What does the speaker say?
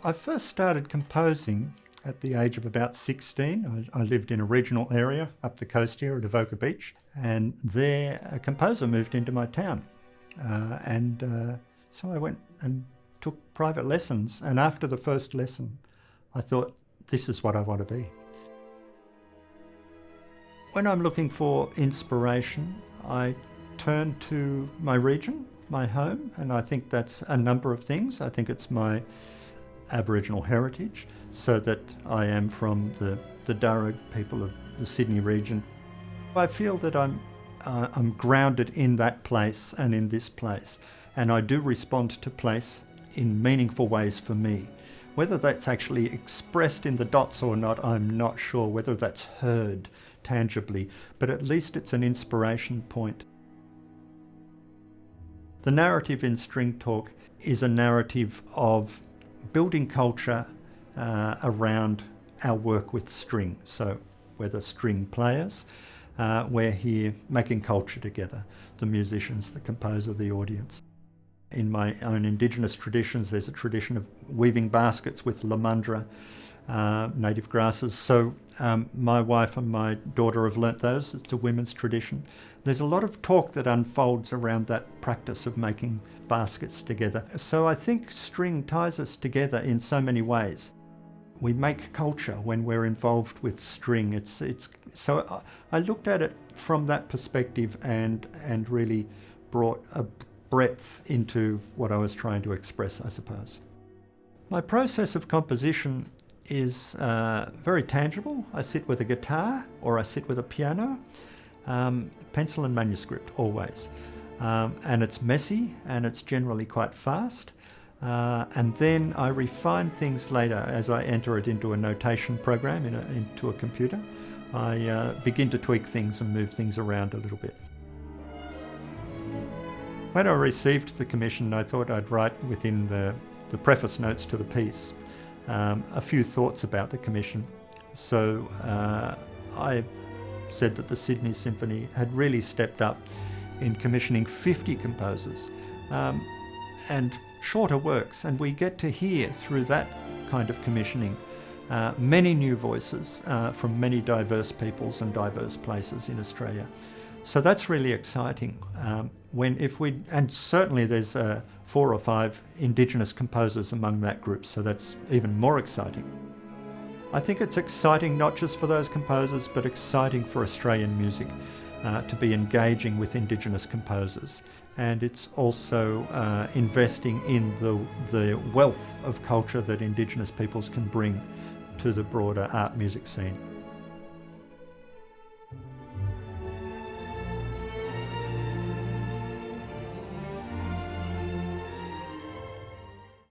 I first started composing at the age of about 16. I lived in a regional area up the coast here at Avoca Beach, and there a composer moved into my town. So I went and took private lessons, and after the first lesson I thought, this is what I want to be. When I'm looking for inspiration, I turn to my region, my home, and I think that's a number of things. I think it's my Aboriginal heritage, so that I am from the Dharug people of the Sydney region. I feel that I'm grounded in that place and in this place, and I do respond to place in meaningful ways for me. Whether that's actually expressed in the dots or not, I'm not sure, whether that's heard tangibly, but at least it's an inspiration point. The narrative in String Talk is a narrative of building culture around our work with string. So we're the string players, we're here making culture together, the musicians, the composer, the audience. In my own Indigenous traditions, there's a tradition of weaving baskets with lamundra, native grasses. So my wife and my daughter have learnt those. It's a women's tradition. There's a lot of talk that unfolds around that practice of making baskets together. So I think string ties us together in so many ways. We make culture when we're involved with string. So I looked at it from that perspective and really brought a breadth into what I was trying to express, I suppose. My process of composition is very tangible. I sit with a guitar or I sit with a piano, pencil and manuscript always. And it's messy and it's generally quite fast. And then I refine things later as I enter it into a notation program, into a computer. I begin to tweak things and move things around a little bit. When I received the commission, I thought I'd write within the preface notes to the piece a few thoughts about the commission. So I said that the Sydney Symphony had really stepped up in commissioning 50 composers and shorter works, and we get to hear through that kind of commissioning many new voices from many diverse peoples and diverse places in Australia. So that's really exciting. And certainly there's 4 or 5 Indigenous composers among that group, so that's even more exciting. I think it's exciting not just for those composers, but exciting for Australian music to be engaging with Indigenous composers. And it's also investing in the wealth of culture that Indigenous peoples can bring to the broader art music scene.